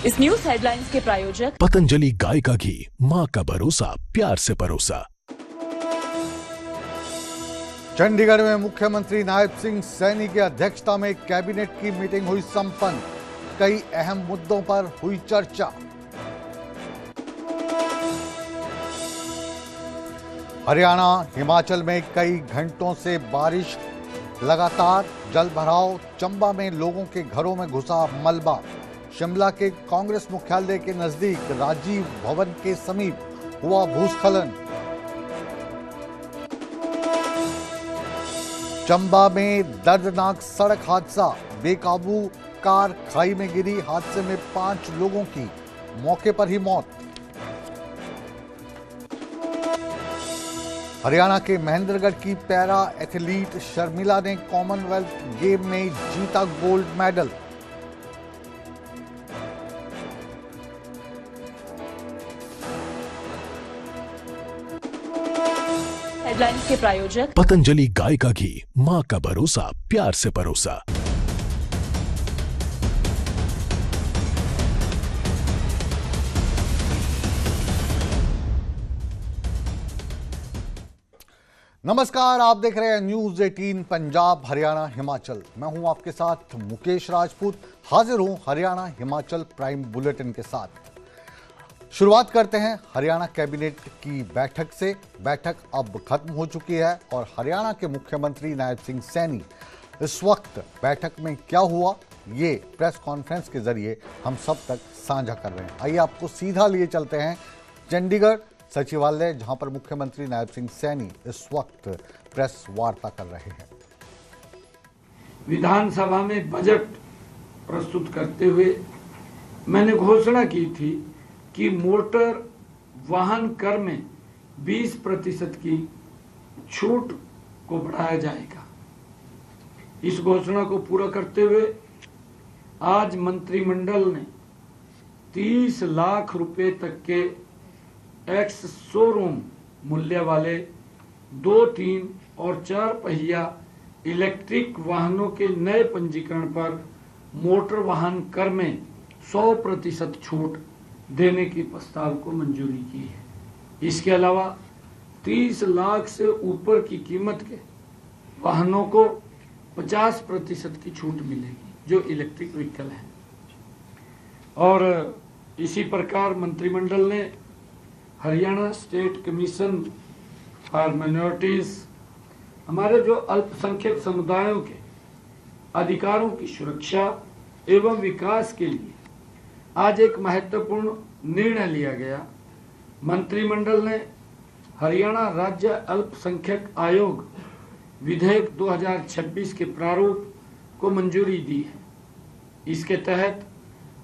इस news headlines के प्रायोजक पतंजलि गाय का घी, माँ का भरोसा, प्यार से परोसा। चंडीगढ़ में मुख्यमंत्री नायब सिंह सैनी की अध्यक्षता में कैबिनेट की मीटिंग हुई संपन्न। कई अहम मुद्दों पर हुई चर्चा। हरियाणा, हिमाचल में कई घंटों से बारिश, लगातार जल भराव। चंबा में लोगों के घरों में घुसा मलबा। शिमला के कांग्रेस मुख्यालय के नजदीक राजीव भवन के समीप हुआ भूस्खलन। चंबा में दर्दनाक सड़क हादसा, बेकाबू कार खाई में गिरी। हादसे में 5 लोगों की मौके पर ही मौत। हरियाणा के महेंद्रगढ़ की पैरा एथलीट शर्मिला ने कॉमनवेल्थ गेम में जीता गोल्ड मेडल। हेडलाइंस के प्रायोजक पतंजलि गाय का घी, माँ का भरोसा, प्यार से परोसा। नमस्कार, आप देख रहे हैं न्यूज 18 पंजाब हरियाणा हिमाचल। मैं हूं आपके साथ मुकेश राजपूत। हाजिर हूं हरियाणा हिमाचल प्राइम बुलेटिन के साथ। शुरुआत करते हैं हरियाणा कैबिनेट की बैठक से। बैठक अब खत्म हो चुकी है और हरियाणा के मुख्यमंत्री नायब सिंह सैनी इस वक्त बैठक में क्या हुआ, ये प्रेस कॉन्फ्रेंस के जरिए हम सब तक साझा कर रहे हैं। आइए आपको सीधा लिए चलते हैं चंडीगढ़ सचिवालय, जहां पर मुख्यमंत्री नायब सिंह सैनी इस वक्त प्रेस वार्ता कर रहे हैं। विधानसभा में बजट प्रस्तुत करते हुए मैंने घोषणा की थी कि मोटर वाहन कर में 20% की छूट को बढ़ाया जाएगा। इस घोषणा को पूरा करते हुए आज मंत्रिमंडल ने 30 लाख रुपए तक के एक्स शोरूम मूल्य वाले 2, 3 और 4 पहिया इलेक्ट्रिक वाहनों के नए पंजीकरण पर मोटर वाहन कर में 100% छूट देने की प्रस्ताव को मंजूरी की है। इसके अलावा 30 लाख से ऊपर की कीमत के वाहनों को 50% की छूट मिलेगी, जो इलेक्ट्रिक व्हीकल है। और इसी प्रकार मंत्रिमंडल ने Haryana state commission for minorities, हमारे जो अल्पसंख्यक समुदायों के अधिकारों की सुरक्षा एवं विकास के लिए आज एक महत्वपूर्ण निर्णय लिया गया। मंत्रिमंडल ने हरियाणा राज्य अल्पसंख्यक आयोग विधेयक 2026 के प्रारूप को मंजूरी दी है। इसके तहत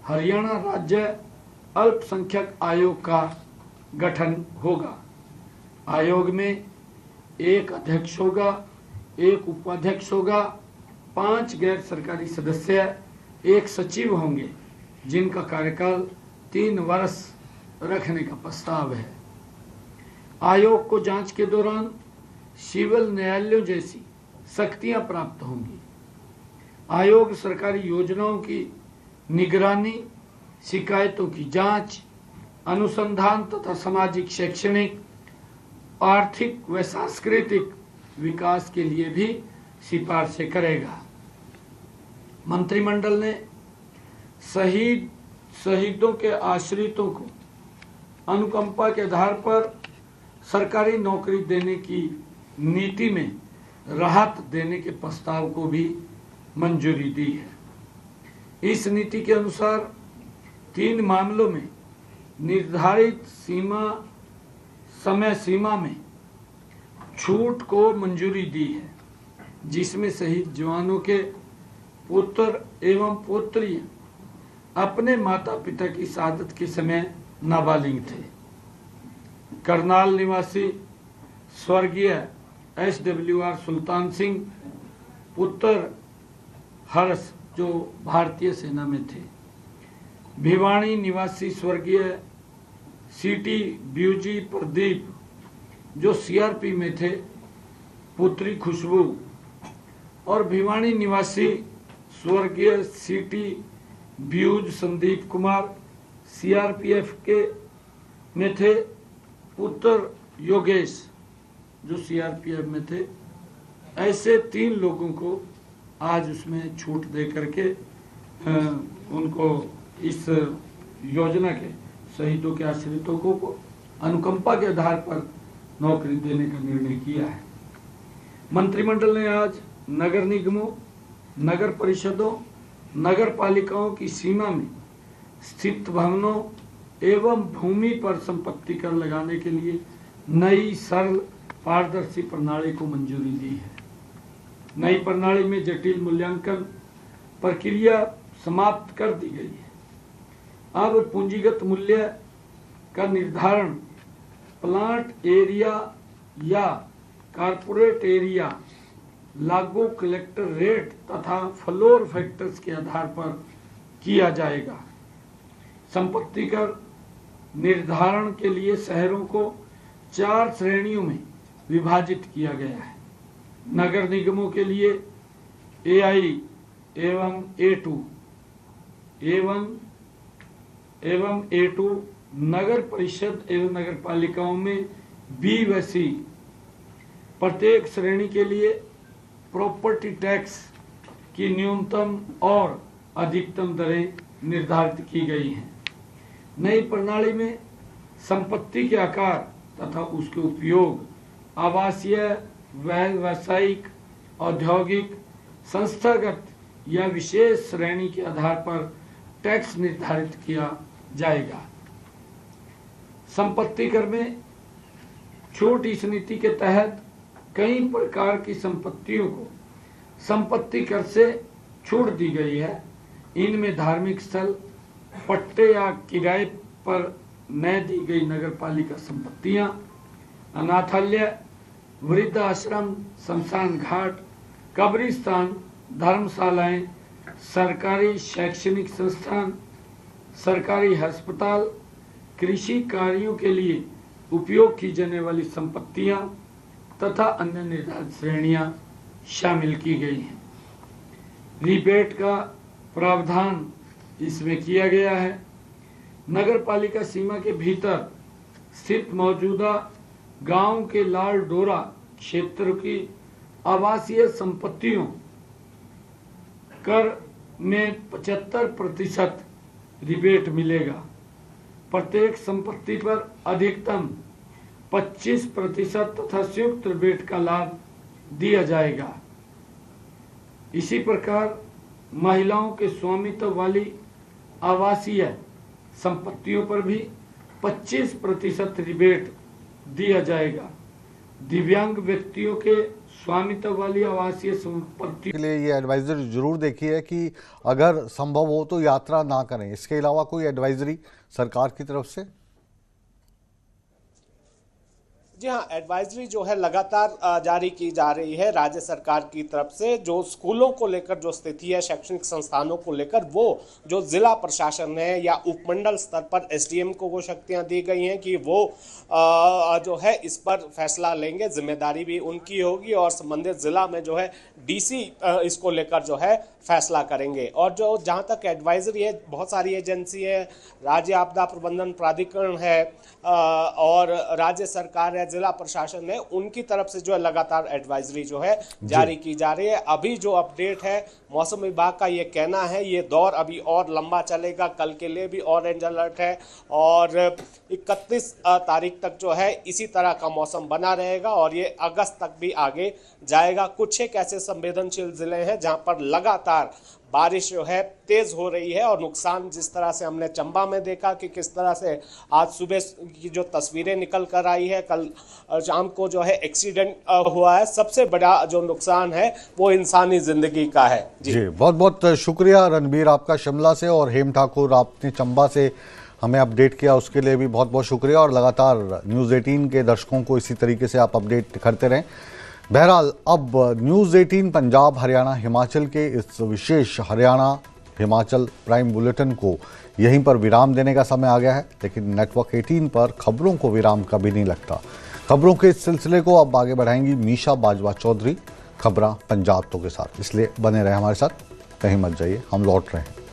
हरियाणा राज्य अल्पसंख्यक आयोग का गठन होगा। आयोग में एक अध्यक्ष होगा, एक उपाध्यक्ष होगा, 5 गैर सरकारी सदस्य, एक सचिव होंगे, जिनका कार्यकाल 3 वर्ष रखने का प्रस्ताव है। आयोग को जांच के दौरान सिविल न्यायालयों जैसी शक्तियां प्राप्त होंगी। आयोग सरकारी योजनाओं की निगरानी, शिकायतों की जांच, अनुसंधान तथा सामाजिक, शैक्षणिक, आर्थिक व सांस्कृतिक विकास के लिए भी सिफारिशें करेगा। मंत्रिमंडल ने शहीदों के आश्रितों को अनुकंपा के आधार पर सरकारी नौकरी देने की नीति में राहत देने के प्रस्ताव को भी मंजूरी दी है। इस नीति के अनुसार 3 मामलों में निर्धारित समय सीमा में छूट को मंजूरी दी है, जिसमें शहीद जवानों के पुत्र एवं पुत्रियां अपने माता पिता की शहादत के समय नाबालिग थे। करनाल निवासी स्वर्गीय SWR सुल्तान सिंह पुत्र हर्ष, जो भारतीय सेना में थे। भिवानी निवासी स्वर्गीय CT ब्यूजी प्रदीप, जो CRP में थे, पुत्री खुशबू। और भिवानी निवासी स्वर्गीय CT views Sandeep Kumar, CRPF के में थे, पुत्र योगेश जो सीआरपीएफ में थे। ऐसे 3 लोगों को आज उसमें छूट दे करके उनको इस योजना के शहीदों के आश्रितों को अनुकंपा के आधार पर नौकरी देने का निर्णय किया है। मंत्रिमंडल ने आज नगर निगमों, नगर परिषदों, नगर पालिकाओं की सीमा में स्थित भवनों एवं भूमि पर संपत्ति कर लगाने के लिए नई सरल पारदर्शी प्रणाली को मंजूरी दी है। नई प्रणाली में जटिल मूल्यांकन प्रक्रिया समाप्त कर दी गई है। अब पूंजीगत मूल्य का निर्धारण प्लांट एरिया या कारपोरेट एरिया, लागू कलेक्टर रेट तथा फ्लोर फैक्टर्स के आधार पर किया जाएगा। संपत्ति कर निर्धारण के लिए शहरों को 4 श्रेणियों में विभाजित किया गया है। नगर निगमों के लिए A1 एवं A2 एवं A2, नगर परिषद एवं नगर पालिकाओं में B व C। प्रत्येक श्रेणी के लिए प्रॉपर्टी टैक्स की न्यूनतम और अधिकतम दरें निर्धारित की गई हैं। नई प्रणाली में संपत्ति के आकार तथा उसके उपयोग आवासीय, व्यावसायिक, औद्योगिक, संस्थागत या विशेष श्रेणी के आधार पर टैक्स निर्धारित किया जाएगा। संपत्ति कर में छूट इस नीति के तहत कई प्रकार की संपत्तियों को संपत्ति कर से छूट दी गई है। इनमें धार्मिक स्थल, पट्टे या किराए पर न दी गई नगरपालिका संपत्तियां, अनाथालय, वृद्धाश्रम, शमशान घाट, कब्रिस्तान, धर्मशालाएं, सरकारी शैक्षणिक संस्थान, सरकारी अस्पताल, कृषि कार्यों के लिए उपयोग की जाने वाली संपत्तियां तथा अन्य निर्धारित श्रेणियां शामिल की गई हैं। रिबेट का प्रावधान इसमें किया गया है। नगर पालिका सीमा के भीतर स्थित मौजूदा गांव के लाल डोरा क्षेत्र की आवासीय संपत्तियों कर में 75% रिबेट मिलेगा। प्रत्येक संपत्ति पर अधिकतम 25% तथा संयुक्त रिबेट का लाभ दिया जाएगा। इसी प्रकार महिलाओं के स्वामित्व वाली आवासीय संपत्तियों पर भी 25% रिबेट दिया जाएगा। दिव्यांग व्यक्तियों के स्वामित्व वाली आवासीय संपत्ति के लिए ये एडवाइजरी जरूर देखी है कि अगर संभव हो तो यात्रा ना करें। इसके अलावा कोई एडवाइजरी सरकार की तरफ से? जी हाँ, एडवाइजरी जो है लगातार जारी की जा रही है राज्य सरकार की तरफ से। जो स्कूलों को लेकर जो स्थिति है, शैक्षणिक संस्थानों को लेकर, वो जो जिला प्रशासन है या उपमंडल स्तर पर एसडीएम को वो शक्तियां दी गई हैं कि वो जो है इस पर फैसला लेंगे। जिम्मेदारी भी उनकी होगी और संबंधित जिला में जो है डीसी इसको लेकर जो है फैसला करेंगे। और जो जहाँ तक एडवाइजरी है, बहुत सारी एजेंसी है, राज्य आपदा प्रबंधन प्राधिकरण है और राज्य सरकार है, जिला प्रशासन है, उनकी तरफ से जो है लगातार एडवाइजरी जो है जारी की जा रही है। अभी जो अपडेट है मौसम विभाग का ये कहना है ये दौर अभी और लंबा चलेगा। कल के लिए भी ऑरेंज अलर्ट है और 31 तारीख तक जो है इसी तरह का मौसम बना रहेगा और ये अगस्त तक भी आगे जाएगा। कुछ एक ऐसे संवेदनशील जिले हैं जहां पर लगातार बारिश जो है तेज हो रही है और नुकसान जिस तरह से हमने चंबा में देखा कि किस तरह से आज सुबह की जो तस्वीरें निकल कर आई है, कल शाम को जो है एक्सीडेंट हुआ है। सबसे बड़ा जो नुकसान है वो इंसानी जिंदगी का है। जी बहुत बहुत शुक्रिया रणबीर आपका शिमला से, और हेम ठाकुर आपने चंबा से हमें अपडेट किया, उसके लिए भी बहुत बहुत शुक्रिया। और लगातार न्यूज़ 18 के दर्शकों को इसी तरीके से आप अपडेट करते रहें। बहरहाल अब न्यूज़ 18 पंजाब, हरियाणा, हिमाचल के इस विशेष हरियाणा हिमाचल प्राइम बुलेटिन को यहीं पर विराम देने का समय आ गया है। लेकिन नेटवर्क 18 पर खबरों को विराम कभी नहीं लगता। खबरों के इस सिलसिले को अब आगे बढ़ाएंगी मीशा बाजवा चौधरी खबरां पंजाब तो के साथ। इसलिए बने रहे हमारे साथ, कहीं मत जाइए, हम लौट रहे हैं।